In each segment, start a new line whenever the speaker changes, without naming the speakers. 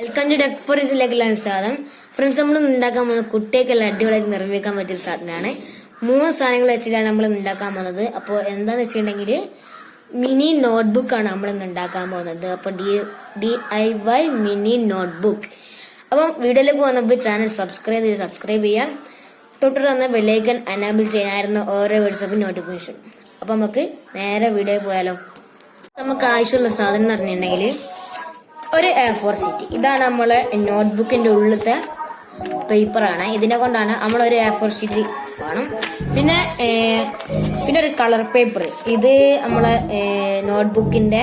Welcome to tech four ഇസിലേക്കുള്ള സാധനം. Friends, നമ്മൾ ഉണ്ടാക്കാൻ പോകുന്നത് കുട്ടികൾക്കെല്ലാം അടിപൊളിയായിട്ട് നിർമ്മിക്കാൻ പറ്റിയ സാധനമാണ്. 3 സാധനങ്ങൾ വെച്ചിട്ടാണ് നമ്മൾ ഉണ്ടാക്കാൻ പോകുന്നത്. അപ്പോൾ എന്താന്ന് വെച്ചിട്ടുണ്ടെങ്കിൽ മിനി നോട്ട്ബുക്ക് ആണ് നമ്മൾ ഇന്ന് ഉണ്ടാക്കാൻ പോകുന്നത്. അപ്പോൾ DIY മിനി നോട്ട്ബുക്ക്. അപ്പം വീഡിയോയിലേക്ക് പോകുന്നപ്പോൾ ചാനൽ സബ്സ്ക്രൈബ് ചെയ്യാം. തൊട്ട് തന്ന ബെല്ലൈക്കൺ എനാബിൾ ചെയ്യാനായിരുന്നു ഓരോ വീഡിയോസും നോട്ടിഫിക്കേഷൻ. അപ്പൊ നമുക്ക് നേരെ വീഡിയോ പോയാലോ. നമുക്ക് ആവശ്യമുള്ള സാധനം എന്ന് പറഞ്ഞിട്ടുണ്ടെങ്കിൽ ഒരു A4 ഷീറ്റ്. ഇതാണ് നമ്മളെ നോട്ട്ബുക്കിന്റെ ഉള്ളിലത്തെ പേപ്പറാണ്. ഇതിനെ കൊണ്ടാണ് നമ്മൾ ഒരു A4 ഷീറ്റ് വേണം. പിന്നെ ഒരു കളർ പേപ്പർ. ഇത് നമ്മളെ നോട്ട്ബുക്കിന്റെ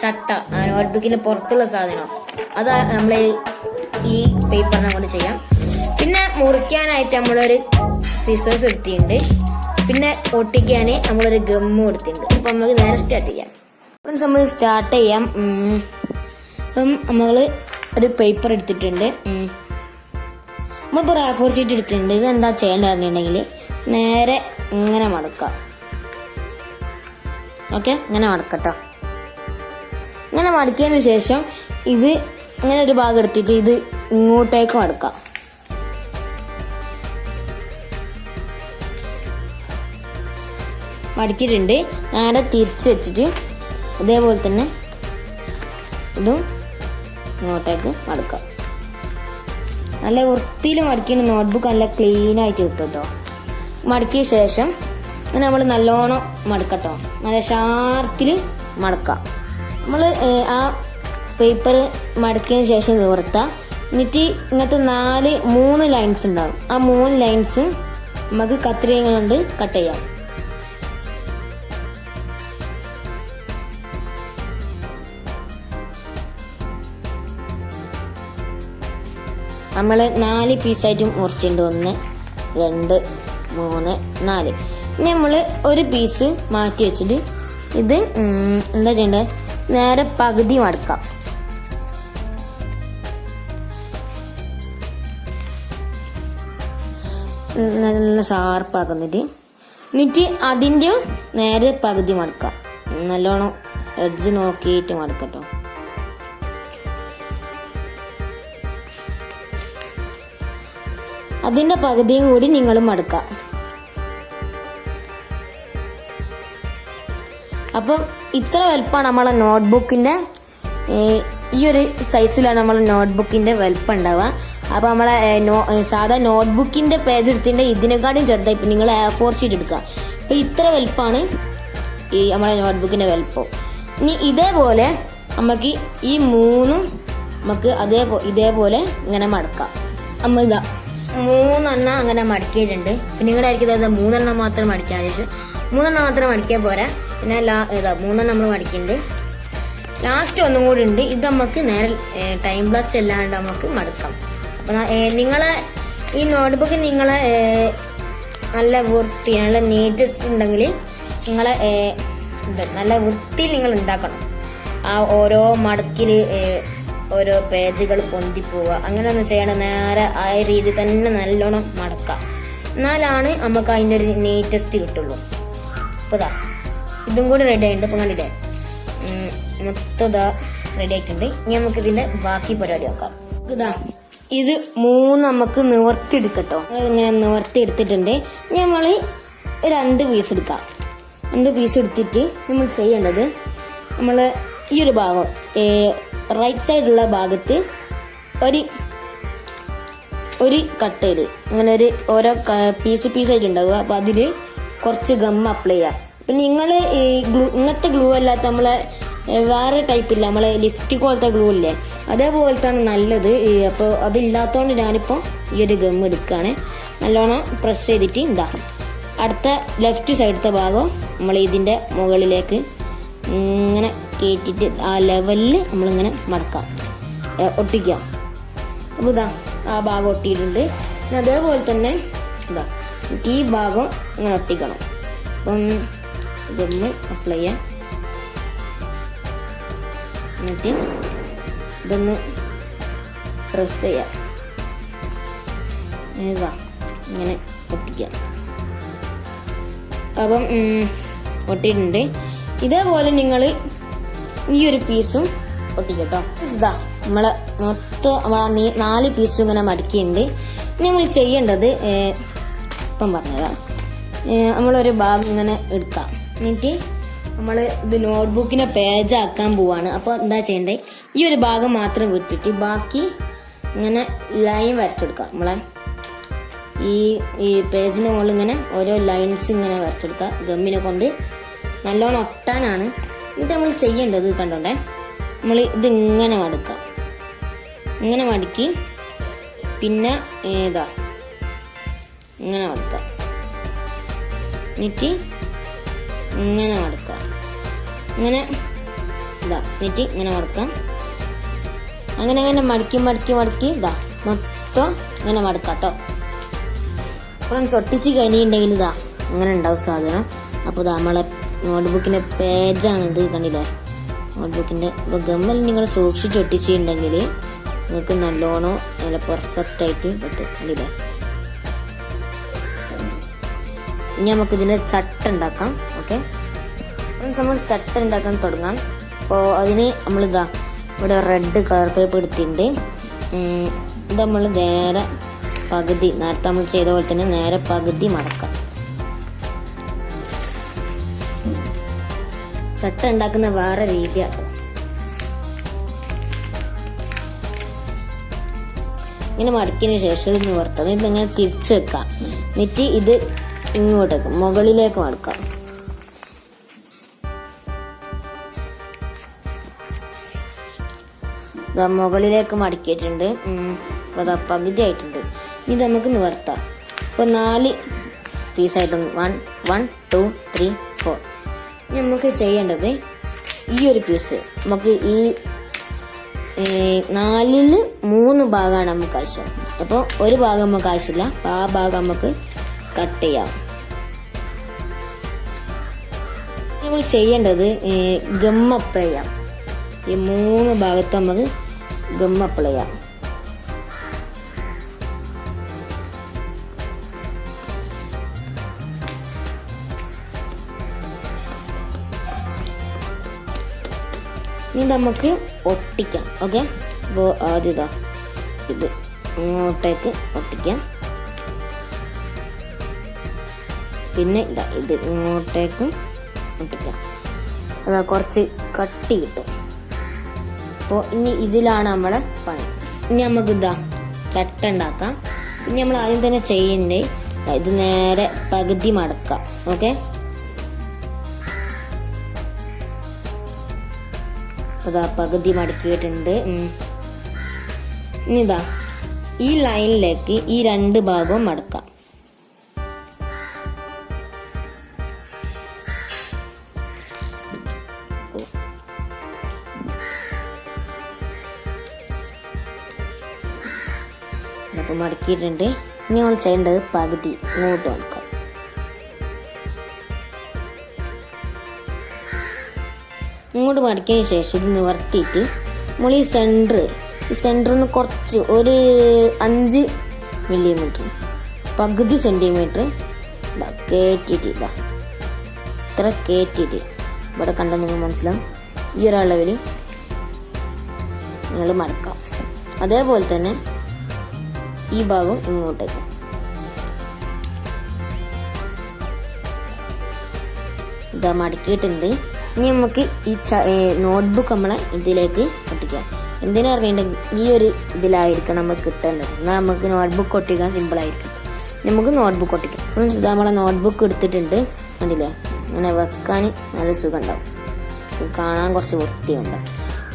ചട്ട, നോട്ട്ബുക്കിന്റെ പുറത്തുള്ള സാധനം, അത് നമ്മളെ ഈ പേപ്പറിനെ കൊണ്ട് ചെയ്യാം. പിന്നെ മുറിക്കാനായിട്ട് നമ്മളൊരു സിസേഴ്സ് എടുത്തിട്ടുണ്ട്. പിന്നെ ഒട്ടിക്കാൻ നമ്മളൊരു ഗമ്മ് എടുത്തിട്ടുണ്ട്. അപ്പൊ നമുക്ക് നേരെ സ്റ്റാർട്ട് ചെയ്യാം. നമ്മൾ സ്റ്റാർട്ട് ചെയ്യാം. അപ്പം നമ്മള് ഒരു പേപ്പർ എടുത്തിട്ടുണ്ട്. നമ്മളിപ്പോൾ A4 ഷീറ്റ് എടുത്തിട്ടുണ്ട്. ഇത് എന്താ ചെയ്യേണ്ടത് പറഞ്ഞിട്ടുണ്ടെങ്കിൽ നേരെ ഇങ്ങനെ മടക്കാം. ഓക്കെ, ഇങ്ങനെ മടക്കട്ടോ. ഇങ്ങനെ മടക്കിയതിന് ശേഷം ഇത് ഇങ്ങനെ ഒരു ഭാഗം എടുത്തിട്ട് ഇത് ഇങ്ങോട്ടേക്ക് മടക്കാം. മടക്കിയിട്ടുണ്ട്. നേരെ തിരിച്ച് വെച്ചിട്ട് അതേപോലെ തന്നെ ഇതും ഇങ്ങോട്ടേക്ക് മടക്കാം. നല്ല വൃത്തിയിൽ മടക്കിയ നോട്ട്ബുക്ക് നല്ല ക്ലീൻ ആയിട്ട് കിട്ടും കേട്ടോ. മടക്കിയ ശേഷം നമ്മൾ നല്ലോണം മടക്കട്ടോ. നല്ല ഷാർപ്പിൽ മടക്കാം. നമ്മൾ ആ പേപ്പർ മടക്കിയതിന് ശേഷം നിവർത്താം. എന്നിട്ട് ഇങ്ങനത്തെ 3 ലൈൻസ് ഉണ്ടാവും. ആ 3 ലൈൻസ് നമുക്ക് കത്രിക കൊണ്ട് കട്ട് ചെയ്യാം. നമ്മൾ 4 പീസായിട്ട് മുറിച്ചിട്ടുണ്ട്. 1 2 3 4. ഇനി നമ്മൾ ഒരു പീസ് മാറ്റി വെച്ചിട്ട് ഇത് എന്താ ചെയ്യേണ്ടത്, നേരെ പകുതി മടക്കാം. നല്ല ഷാർപ്പാക്കുന്നിട്ട് എന്നിട്ട് അതിൻ്റെ നേരെ പകുതി മടക്കാം. നല്ലോണം എഡ്ജ് നോക്കിയിട്ട് മടക്കട്ടോ. അതിന്റെ പകുതിയും കൂടി നിങ്ങൾ മടക്കാം. അപ്പം ഇത്ര വലുപ്പമാണ് നമ്മളെ നോട്ട്ബുക്കിന്റെ, ഈ ഒരു സൈസിലാണ് നമ്മളെ നോട്ട്ബുക്കിന്റെ വലുപ്പം ഉണ്ടാവുക. അപ്പൊ നമ്മളെ സാധാ നോട്ട്ബുക്കിന്റെ പേജ് എടുത്തിട്ട് ഇതിനെക്കാട്ടും ചെറുതായി. ഇപ്പൊ നിങ്ങൾ A4 ഷീറ്റ് എടുക്കുക. അപ്പൊ ഇത്ര വലുപ്പമാണ് ഈ നമ്മളെ നോട്ട്ബുക്കിന്റെ വലുപ്പം. ഇനി ഇതേപോലെ നമുക്ക് ഈ 3 നമുക്ക് ഇതേപോലെ ഇങ്ങനെ മടക്കാം. നമ്മളിതാ 3 അങ്ങനെ മടക്കിയിട്ടുണ്ട്. പിന്നെ നിങ്ങളുടെ ആയിരിക്കും 3 മാത്രം മടിക്കാൻ വെച്ച് 3 മാത്രം മടിക്കാൻ പോരാ. പിന്നെ 3 നമ്മൾ മടിക്കുന്നുണ്ട്. ലാസ്റ്റ് ഒന്നും കൂടി ഉണ്ട്. ഇത് നമുക്ക് നേരെ ടൈം ബ്ലാസ്റ്റ് അല്ലാണ്ട് നമുക്ക് മടക്കാം. അപ്പൊ നിങ്ങളെ ഈ നോട്ട്ബുക്ക് നിങ്ങളെ നല്ല വൃത്തി, നല്ല നീറ്റ്നസ് ഉണ്ടെങ്കിൽ നിങ്ങളെ നല്ല വൃത്തിയിൽ നിങ്ങൾ ഉണ്ടാക്കണം. ആ ഓരോ മടക്കിൽ ഓരോ പേജുകൾ പൊന്തിപ്പോവുക അങ്ങനെയൊന്നും ചെയ്യണം. നേരെ ആ രീതി തന്നെ നല്ലോണം മടക്കാം. എന്നാലാണ് നമുക്ക് അതിൻ്റെ ഒരു നീറ്റസ്റ്റ് കിട്ടുള്ളൂ. അപ്പോൾ ഇതും കൂടി റെഡി ആയിട്ടുണ്ട്. ഇപ്പം കണ്ടില്ലേ, മൊത്തം റെഡി ആയിട്ടുണ്ട്. ഇനി നമുക്ക് ഇതിന്റെ ബാക്കി പരിപാടി നോക്കാം. ഇത് 3 നമുക്ക് നിവർത്തിയെടുക്കട്ടോ. ഇങ്ങനെ നിവർത്തി എടുത്തിട്ടുണ്ട്. ഇനി നമ്മൾ 2 പീസ് എടുക്കാം. 2 പീസ് എടുത്തിട്ട് നമ്മൾ ചെയ്യേണ്ടത്, നമ്മൾ ഈ ഒരു ഭാഗം റൈറ്റ് സൈഡുള്ള ഭാഗത്ത് ഒരു കട്ട് ചെയ്ത് ഇങ്ങനെ ഓരോ പീസായിട്ട് ഉണ്ടാവുക. അപ്പൊ അതിൽ കുറച്ച് ഗം അപ്ലൈ ചെയ്യാം. പിന്നെ നിങ്ങൾ ഈ ഇങ്ങനത്തെ ഗ്ലൂ അല്ലാത്ത നമ്മളെ വേറെ ടൈപ്പില്ല, നമ്മളെ ലിഫ്റ്റ് പോലത്തെ ഗ്ലൂ ഇല്ലേ, അതേപോലത്താണ് നല്ലത്. അപ്പോൾ അതില്ലാത്തതുകൊണ്ട് ഞാനിപ്പോൾ ഈ ഒരു ഗം എടുക്കുകയാണ്. നല്ലോണം പ്രസ് ചെയ്തിട്ട് അടുത്ത ലെഫ്റ്റ് സൈഡത്തെ ഭാഗം നമ്മൾ ഇതിൻ്റെ മുകളിലേക്ക് ഇങ്ങനെ കയറ്റിട്ട് ആ ലെവലിൽ നമ്മളിങ്ങനെ മടക്കാം, ഒട്ടിക്കാം. അപ്പോൾ ആ ഭാഗം ഒട്ടിയിട്ടുണ്ട്. അതേപോലെ തന്നെ ഈ ഭാഗം ഇങ്ങനെ ഒട്ടിക്കണം. അപ്പം ഇതൊന്ന് അപ്ലൈ ചെയ്യാം. എന്നിട്ട് ഇതൊന്ന് പ്രസ് ചെയ്യാം. ഇങ്ങനെ ഒട്ടിക്കാം. അപ്പം ഒട്ടിയിട്ടുണ്ട്. ഇതേപോലെ നിങ്ങൾ ഈ ഒരു പീസും ഒട്ടിക്കട്ടോ. നമ്മളെ മൊത്തം 4 പീസും ഇങ്ങനെ മടക്കിയിട്ടുണ്ട്. ഇനി നമ്മൾ ചെയ്യേണ്ടത് ഇപ്പം പറഞ്ഞതാ, നമ്മളൊരു ഭാഗം ഇങ്ങനെ എടുക്കാം. എന്നിട്ട് നമ്മൾ ഇത് നോട്ട്ബുക്കിനെ പേജാക്കാൻ പോവാണ്. അപ്പോൾ എന്താ ചെയ്യേണ്ടത്, ഈ ഒരു ഭാഗം മാത്രം വിട്ടിട്ട് ബാക്കി ഇങ്ങനെ ലൈൻ വരച്ചെടുക്കാം. നമ്മളെ ഈ പേജിന് മുകളിൽ ഇങ്ങനെ ഓരോ ലൈൻസ് ഇങ്ങനെ വരച്ചെടുക്കുക ഗമ്മിനെ കൊണ്ട്. നല്ലോണം ഒട്ടാനാണ്. എന്നിട്ട് നമ്മൾ ചെയ്യേണ്ടത് കണ്ടോണ്ടേ, നമ്മൾ ഇത് ഇങ്ങനെ മടക്കുക. ഇങ്ങനെ മടക്കി പിന്നെ ഇങ്ങനെ മടക്കുക. എന്നിട്ട് ഇങ്ങനെ മടക്കുക. എന്നിട്ട് ഇങ്ങനെ മടക്കാം. അങ്ങനെ മടക്കി മൊത്തം ഇങ്ങനെ മടക്കാം കേട്ടോ ഫ്രണ്ട്സ്. ഒട്ടിച്ച് കഴിഞ്ഞിട്ടുണ്ടെങ്കിൽ അങ്ങനെ ഉണ്ടാവും സാധനം. അപ്പോൾ നമ്മളെ നോട്ട്ബുക്കിന്റെ പേജാണ് ഇത്, കണ്ടില്ലേ നോട്ട്ബുക്കിന്റെ. അപ്പോൾ ഗമ്മൽ നിങ്ങൾ സൂക്ഷിച്ച് ഒട്ടിച്ചിട്ടുണ്ടെങ്കിൽ നിങ്ങൾക്ക് നല്ലോണം നല്ല പെർഫെക്റ്റ് ആയിട്ട് കിട്ടും, കണ്ടില്ലേ. ഇനി നമുക്ക് ഇതിന്റെ ചട്ട ഉണ്ടാക്കാം. ഓക്കെ ഫ്രണ്ട്സ്, നമ്മൾ ചട്ട ഉണ്ടാക്കാൻ തുടങ്ങാം. അപ്പോൾ അതിന് നമ്മളിതാ ഇവിടെ റെഡ് കളർ പേപ്പർ എടുത്തിട്ടുണ്ട്. ഇത് നമ്മൾ നേരെ പകുതി, നേരത്തെ നമ്മൾ ചെയ്ത പോലെ തന്നെ നേരെ പകുതി മടക്കാം. ചട്ട ഉണ്ടാക്കുന്ന വേറെ രീതിയാണ്. ഇങ്ങനെ മടക്കിയതിന് ശേഷം ഇത് നിവർത്താം. ഇതിങ്ങനെ തിരിച്ചു വെക്കാം. എന്നിട്ട് ഇത് ഇങ്ങോട്ടേക്ക് മുകളിലേക്ക് മടക്കാം. മുകളിലേക്ക് മടക്കിയിട്ടുണ്ട്. അപ്പോൾ പകുതി ആയിട്ടുണ്ട്. ഇത് നമുക്ക് നിവർത്താം. ഇപ്പോൾ 4 പീസായിട്ടുണ്ട്. 1 2 3 4. നമുക്ക് ചെയ്യേണ്ടത് ഈ ഒരു പീസ് നമുക്ക് ഈ 4ൽ 3 ഭാഗമാണ് നമുക്ക് ആവശ്യം. അപ്പോൾ ഒരു ഭാഗം നമുക്ക് ആവശ്യമില്ല. അപ്പോൾ ആ ഭാഗം നമുക്ക് കട്ട് ചെയ്യാം. നമ്മൾ ചെയ്യേണ്ടത് ഗം അപ്ലൈ ചെയ്യാം. ഈ 3 ഭാഗത്ത് നമുക്ക് ഗം അപ്ലൈ ചെയ്യാം. ഇനി നമുക്ക് ഒട്ടിക്കാം. ഓക്കെ, അപ്പോൾ ആദ്യം ഇത് ഇങ്ങോട്ടേക്ക് ഒട്ടിക്കാം. പിന്നെ ഇത് ഇങ്ങോട്ടേക്ക് ഒട്ടിക്കാം. കുറച്ച് കട്ടി കിട്ടും. അപ്പോൾ ഇനി ഇതിലാണ് നമ്മളെ പണി. ഇനി നമുക്ക് ചട്ട ഉണ്ടാക്കാം. ഇനി നമ്മൾ ആദ്യം തന്നെ ചെയ്യണ്ടേ, ഇത് നേരെ പകുതി മടക്കാം. ഓക്കെ, പകുതി മടക്കിയിട്ടുണ്ട്. ഇനി ഈ ലൈനിലേക്ക് ഈ 2 ഭാഗവും മടക്കാം. അപ്പോൾ മടക്കിയിട്ടുണ്ട്. ഇനി നമ്മൾ ചെയ്യേണ്ടത് പകുതി ഇങ്ങോട്ട് മടക്കാം. ഇങ്ങോട്ട് മടക്കിയതിന് ശേഷം ഇത് നിവർത്തിയിട്ട് നമ്മൾ ഈ സെൻറ്ററിന് കുറച്ച് ഒരു 5 മില്ലിമീറ്റർ പകുതി സെൻറ്റിമീറ്റർ കയറ്റിയിട്ട് ഇത്ര കയറ്റിയിട്ട് ഇവിടെ കണ്ടാൽ നിങ്ങൾ മനസ്സിലാവും. ഈ ഒരളവിൽ നിങ്ങൾ മടക്കാം. അതേപോലെ തന്നെ ഈ ഭാഗം ഇങ്ങോട്ടേക്ക്. മടക്കിയിട്ടുണ്ട്. ഇനി നമുക്ക് ഈ നോട്ട്ബുക്ക് നമ്മളെ ഇതിലേക്ക് ഒട്ടിക്കാം. എന്തിനാ അറിയണ്ടെങ്കിൽ ഈ ഒരു ഇതിലായിരിക്കണം നമുക്ക് കിട്ടേണ്ടത്. എന്നാൽ നമുക്ക് നോട്ട്ബുക്ക് ഒട്ടിക്കാൻ സിമ്പിളായിരിക്കും. നമുക്ക് നോട്ട്ബുക്ക് ഒട്ടിക്കാം. ഫ്രണ്ട്സ്, നമ്മളെ നോട്ട്ബുക്ക് എടുത്തിട്ടുണ്ട്. കണ്ടില്ലേ, ഇങ്ങനെ വെക്കാൻ നല്ല സുഖം ഉണ്ടാവും. കാണാൻ കുറച്ച് വൃത്തിയുണ്ട്.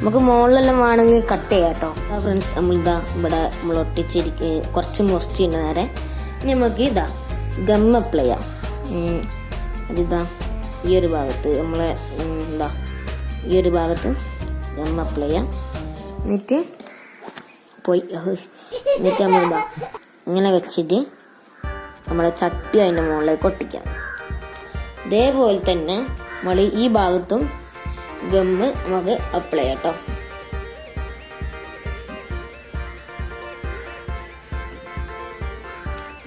നമുക്ക് മുകളിലെല്ലാം വേണമെങ്കിൽ കട്ട് ചെയ്യാം കേട്ടോ. ഫ്രണ്ട്സ്, ഇവിടെ നമ്മൾ കുറച്ച് മുറിച്ചിട്ടുണ്ട് നേരെ. ഇനി നമുക്ക് ഗം അപ്ലൈ ചെയ്യാം. ഈ ഒരു ഭാഗത്ത് നമ്മളെ ഈ ഒരു ഭാഗത്ത് ഗം അപ്ലൈ ചെയ്യാം. എന്നിട്ട് നമ്മൾ ഇങ്ങനെ വെച്ചിട്ട് നമ്മളെ ചട്ടി അതിൻ്റെ മുകളിലേക്ക് ഒട്ടിക്കാം. ഇതേപോലെ തന്നെ നമ്മൾ ഈ ഭാഗത്തും ഗമ്മ് നമുക്ക് അപ്ലൈ ചെയ്യാം കേട്ടോ.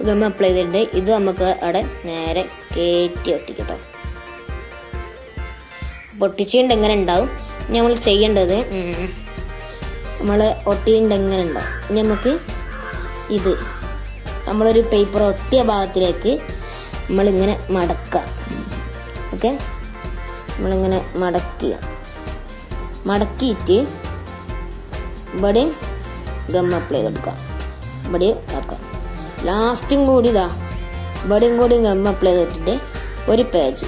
ഗമ്മ് അപ്ലൈ ചെയ്തിട്ടുണ്ട്. ഇത് നമുക്ക് അവിടെ നേരെ കയറ്റി ഒട്ടിക്കട്ടോ. പൊട്ടിച്ചുകൊണ്ട് എങ്ങനെ ഉണ്ടാവും. നമ്മൾ ചെയ്യേണ്ടത് നമ്മൾ ഒട്ടിയുണ്ട് എങ്ങനെ ഉണ്ടാവും. ഇനി നമുക്ക് ഇത് നമ്മളൊരു പേപ്പർ ഒട്ടിയ ഭാഗത്തിലേക്ക് നമ്മളിങ്ങനെ മടക്കുക. ഓക്കെ, നമ്മളിങ്ങനെ മടക്കിയിട്ട് ഇവിടെയും ഗം അപ്ലൈ ചെയ്തെടുക്കുക. ഇവിടെയും ആക്കാം. ലാസ്റ്റും കൂടി ഇവിടെയും കൂടി ഗം അപ്ലൈ ചെയ്തിട്ടിട്ട് ഒരു പേജ്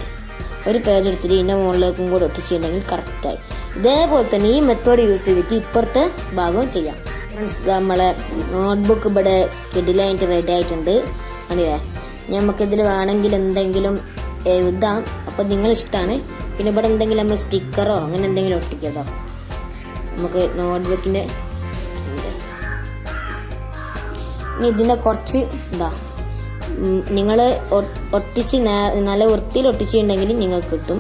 എടുത്തിട്ട് ഇതിൻ്റെ മുകളിലേക്കും കൂടി ഒട്ടിച്ചിട്ടുണ്ടെങ്കിൽ കറക്റ്റായി. ഇതേപോലെ തന്നെ ഈ മെത്തേഡ് യൂസ് ചെയ്തിട്ട് ഇപ്പുറത്തെ ഭാഗവും ചെയ്യാം. ഫ്രണ്ട്സ്, നമ്മളെ നോട്ട്ബുക്ക് ഇവിടെ കിടിലായിട്ട് റെഡി ആയിട്ടുണ്ട്. കണ്ടില്ലേ? നമുക്കിതിൽ വേണമെങ്കിൽ എന്തെങ്കിലും എഴുതാം. അപ്പോൾ നിങ്ങളിഷ്ടമാണ്. പിന്നെ ഇവിടെ എന്തെങ്കിലും നമ്മൾ സ്റ്റിക്കറോ അങ്ങനെ എന്തെങ്കിലും ഒട്ടിക്കട്ടോ. നമുക്ക് നോട്ട്ബുക്കിൻ്റെ ഇനി ഇതിൻ്റെ കുറച്ച് നിങ്ങൾ ഒട്ടിച്ച് നല്ല വൃത്തിയിൽ ഒട്ടിച്ചിട്ടുണ്ടെങ്കിൽ നിങ്ങൾക്ക് കിട്ടും.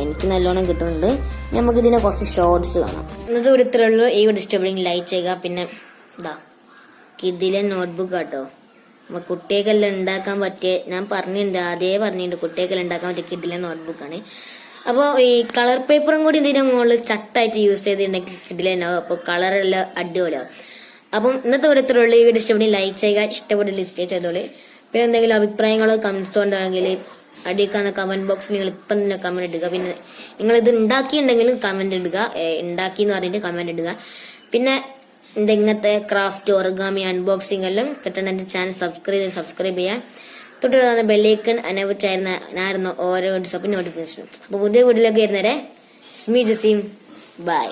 എനിക്ക് നല്ലോണം കിട്ടുന്നുണ്ട്. നമുക്ക് ഇതിനെ കുറച്ച് ഷോർട്സ് കാണാം. ഇന്നത്തെ ഒരു ഇത്രേ ഉള്ളൂ. ഈ വീഡിയോ ഇഷ്ടപ്പെടുമെങ്കിൽ ലൈക്ക് ചെയ്യുക. പിന്നെ ഇതിലെ നോട്ട്ബുക്ക് കേട്ടോ, നമുക്ക് കുട്ടികൾക്കെല്ലാം ഉണ്ടാക്കാൻ പറ്റിയ, ഞാൻ പറഞ്ഞിട്ടുണ്ട് കുട്ടികൾക്കെല്ലാം ഉണ്ടാക്കാൻ പറ്റിയ കിഡിലെ നോട്ട്ബുക്കാണ്. അപ്പോൾ ഈ കളർ പേപ്പറും കൂടി ഇതിന്റെ മുകളിൽ ചട്ടായിട്ട് യൂസ് ചെയ്തിട്ടുണ്ടെങ്കിൽ കിഡിലുണ്ടാവും. അപ്പോൾ കളറെല്ലാം അടിപൊളിയാവും. അപ്പം ഇന്നത്തെ ഒരു ഇത്രേ ഉള്ളൂ. ഈ വീഡിയോ ഇഷ്ടപ്പെടുമെങ്കിൽ ലൈക്ക് ചെയ്യുക. ഇഷ്ടപ്പെട്ട് ഡിസ്ലൈക്ക് ചെയ്തോളൂ. പിന്നെ എന്തെങ്കിലും അഭിപ്രായങ്ങളോ കമന്റ്സോ ഉണ്ടെങ്കിൽ അടിയിക്കാന്ന കമന്റ് ബോക്സിൽ നിങ്ങൾ ഇപ്പം തന്നെ കമന്റ് ഇടുക. പിന്നെ നിങ്ങൾ ഇത് ഉണ്ടാക്കിയിട്ടുണ്ടെങ്കിലും കമന്റ് ഇടുക. ഉണ്ടാക്കി എന്ന് പറഞ്ഞിട്ട് കമന്റ് ഇടുക. പിന്നെ ഇങ്ങനത്തെ ക്രാഫ്റ്റ്, ഒറിഗാമി, അൺബോക്സിംഗ് എല്ലാം കിട്ടേണ്ട എന്റെ ചാനൽ സബ്സ്ക്രൈബ് ചെയ്യാൻ. തൊട്ടുള്ള ബെല്ലൈക്കൺ അനൗട്ട് ആയിരുന്നു ഓരോ ഡിസപ്പിന് നോട്ടിഫിക്കേഷനും. അപ്പോൾ പുതിയ വീഡിയോയിലേക്ക് വരുന്നവരെ ജസീം, ബൈ.